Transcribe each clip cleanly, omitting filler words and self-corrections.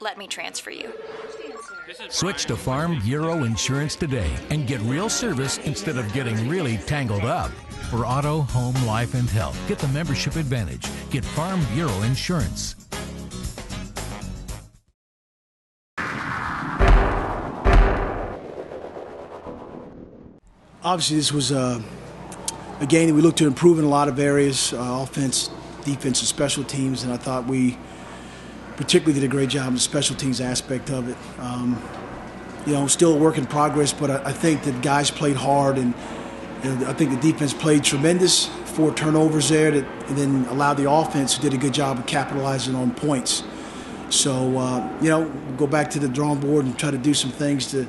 Let me transfer you. Switch to Farm Bureau Insurance today and get real service instead of getting really tangled up. For auto, home, life, and health, get the membership advantage. Get Farm Bureau Insurance. Obviously, this was a game that we looked to improve in a lot of areas, offense, defense, and special teams, and I thought we particularly did a great job in the special teams aspect of it. Still a work in progress, but I think that guys played hard, and I think the defense played tremendous. 4 turnovers there and then allowed the offense, who did a good job of capitalizing on points. So, go back to the drawing board and try to do some things to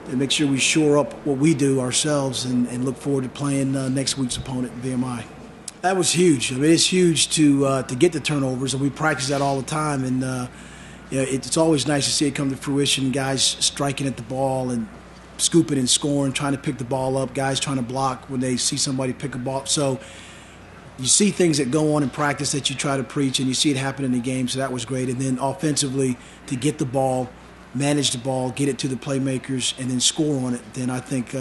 make sure we shore up what we do ourselves and look forward to playing next week's opponent, VMI. That was huge. I mean, it's huge to get the turnovers, and we practice that all the time. And it's always nice to see it come to fruition. Guys striking at the ball and scooping and scoring, trying to pick the ball up. Guys trying to block when they see somebody pick a ball up. So you see things that go on in practice that you try to preach, and you see it happen in the game. So that was great. And then offensively, to get the ball, manage the ball, get it to the playmakers, and then score on it, then I think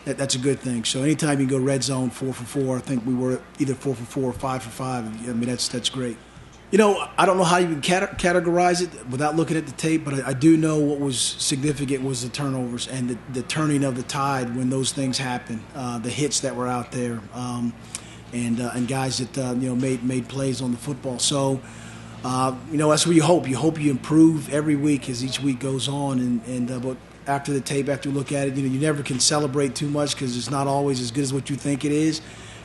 that's a good thing. So anytime you go red zone 4 for 4, I think we were either 4 for 4 or 5 for 5. I mean, that's great. I don't know how you can categorize it without looking at the tape, but I do know what was significant was the turnovers and the turning of the tide when those things happen, the hits that were out there, and guys that made plays on the football. So. That's what you hope. You hope you improve every week as each week goes on. But after the tape, after you look at it, you never can celebrate too much because it's not always as good as what you think it is.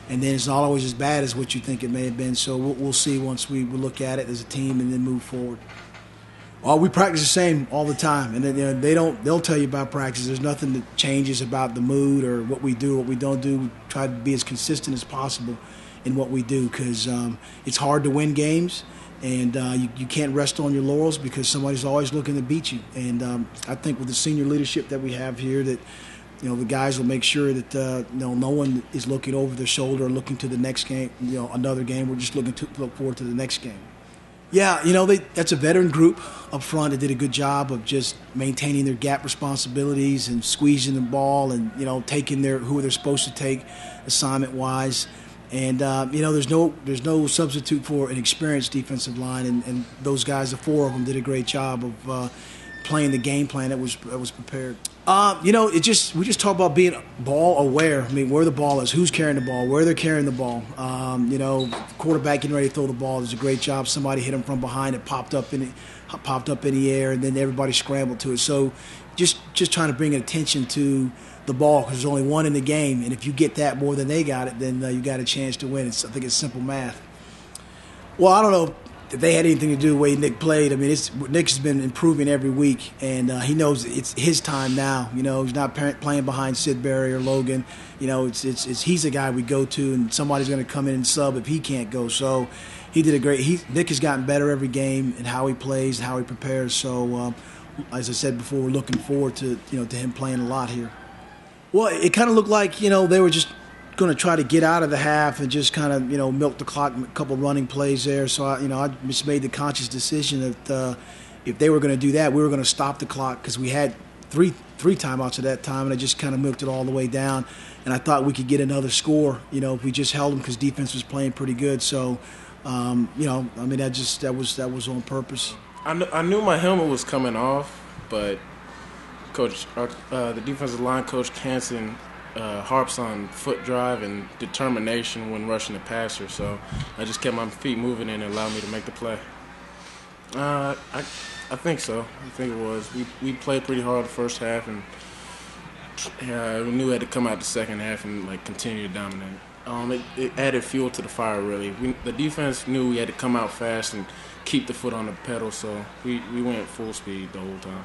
And then it's not always as bad as what you think it may have been. So we'll see once we look at it as a team and then move forward. Well, we practice the same all the time. And then, they'll tell you about practice. There's nothing that changes about the mood or what we do, what we don't do. We try to be as consistent as possible in what we do because it's hard to win games. And you can't rest on your laurels because somebody's always looking to beat you. And I think with the senior leadership that we have here that, the guys will make sure that, no one is looking over their shoulder or looking to the next game, another game. We're just look forward to the next game. Yeah, that's a veteran group up front that did a good job of just maintaining their gap responsibilities and squeezing the ball and, taking who they're supposed to take assignment-wise. And there's no substitute for an experienced defensive line, and those guys, the 4 of them, did a great job of playing the game plan that was prepared. We just talk about being ball aware. I mean, where the ball is, who's carrying the ball, where they're carrying the ball. Quarterback getting ready to throw the ball does a great job. Somebody hit him from behind, it popped up in the air, and then everybody scrambled to it. So just trying to bring attention to the ball because there's only one in the game, and if you get that more than they got it, then you got a chance to win. I think it's simple math. Well, I don't know if they had anything to do with the way Nick played. I mean, Nick has been improving every week, and he knows it's his time now. He's not playing behind Sid Berry or Logan. He's the guy we go to, and somebody's going to come in and sub if he can't go. So he did a great. Nick has gotten better every game in how he plays, how he prepares. So as I said before, we're looking forward to to him playing a lot here. Well, it kind of looked like, they were just going to try to get out of the half and just kind of, milk the clock, a couple running plays there. So, I just made the conscious decision that if they were going to do that, we were going to stop the clock because we had three timeouts at that time, and I just kind of milked it all the way down. And I thought we could get another score, if we just held them because defense was playing pretty good. So, that was on purpose. I knew my helmet was coming off, but Coach, the defensive line coach Canson harps on foot drive and determination when rushing the passer. So I just kept my feet moving and it allowed me to make the play. I think so. I think it was. We played pretty hard the first half, and we knew we had to come out the second half and continue to dominate. It added fuel to the fire, really. The defense knew we had to come out fast and keep the foot on the pedal, so we went full speed the whole time.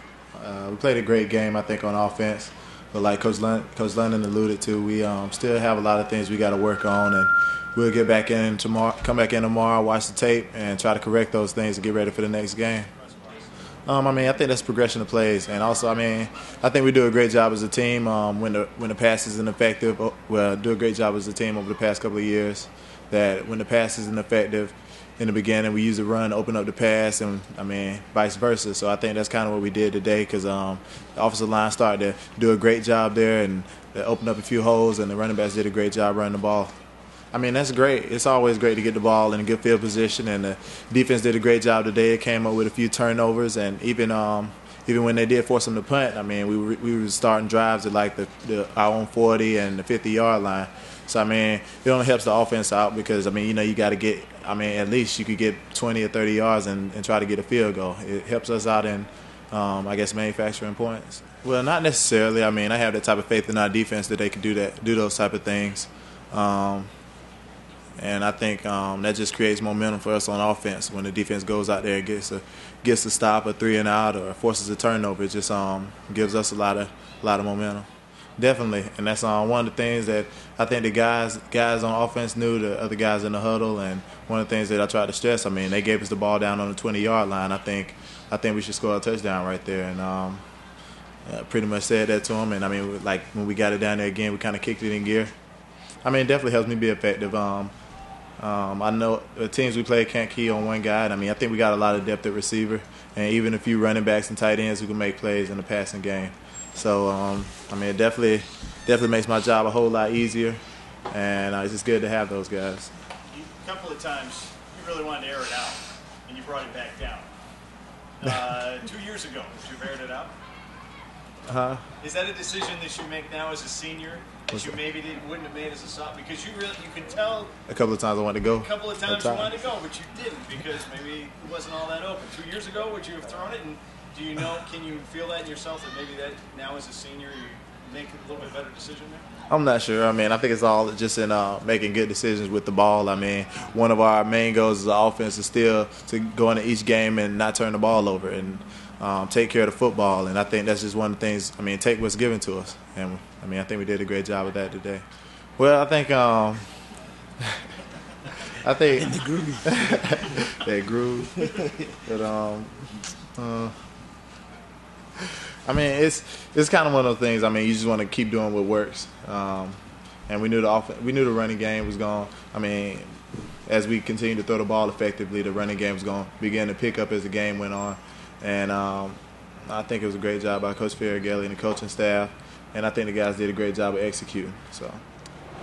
We played a great game, I think, on offense. But like Coach London alluded to, we still have a lot of things we got to work on, and we'll get back in tomorrow. Come back in tomorrow, watch the tape, and try to correct those things and get ready for the next game. I think that's progression of plays, and also, I think we do a great job as a team when the pass isn't effective. Well, do a great job as a team over the past couple of years. That when the pass isn't effective, in the beginning. We use the run to open up the pass, and vice versa. So I think that's kind of what we did today, because the offensive line started to do a great job there, and they opened up a few holes, and the running backs did a great job running the ball. That's great. It's always great to get the ball in a good field position, and the defense did a great job today. It came up with a few turnovers, and even when they did force them to punt, we were starting drives at like our own 40 and the 50-yard line. So it only helps the offense out, because you got to get at least you could get 20 or 30 yards and try to get a field goal. It helps us out in manufacturing points. Well, not necessarily. I have that type of faith in our defense that they can do those type of things. And I think that just creates momentum for us on offense. When the defense goes out there and gets a stop, a 3-and-out, or forces a turnover, it just gives us a lot of momentum. Definitely, and that's one of the things that I think the guys on offense knew, the other guys in the huddle, and one of the things that I tried to stress. They gave us the ball down on the 20-yard line. I think we should score a touchdown right there, and pretty much said that to them. And like when we got it down there again, we kind of kicked it in gear. It definitely helps me be effective. I know the teams we play can't key on one guy. I think we got a lot of depth at receiver, and even a few running backs and tight ends who can make plays in the passing game. So, it definitely makes my job a whole lot easier, and it's just good to have those guys. A couple of times you really wanted to air it out, and you brought it back down. 2 years ago, did you air it out? Is that a decision that you make now as a senior that you maybe wouldn't have made as a sophomore? Because you can tell a couple of times I wanted to go. A couple of times you wanted to go, but you didn't, because maybe it wasn't all that open. 2 years ago, would you have thrown it? And can you feel that in yourself, that maybe that now as a senior you make a little bit better decision there? I'm not sure. I think it's all just in making good decisions with the ball. One of our main goals as an offense is still to go into each game and not turn the ball over and take care of the football. And I think that's just one of the things. Take what's given to us. And I think we did a great job of that today. Well, I think in the groove. That groove. But it's kind of one of those things. You just want to keep doing what works. And we knew the running game was going. As we continue to throw the ball effectively, the running game was going to begin to pick up as the game went on. And I think it was a great job by Coach Ferrighelli and the coaching staff. And I think the guys did a great job of executing. So.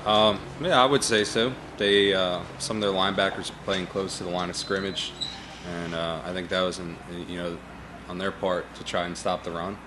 Yeah, I would say so. They some of their linebackers were playing close to the line of scrimmage, and I think that was on their part to try and stop the run.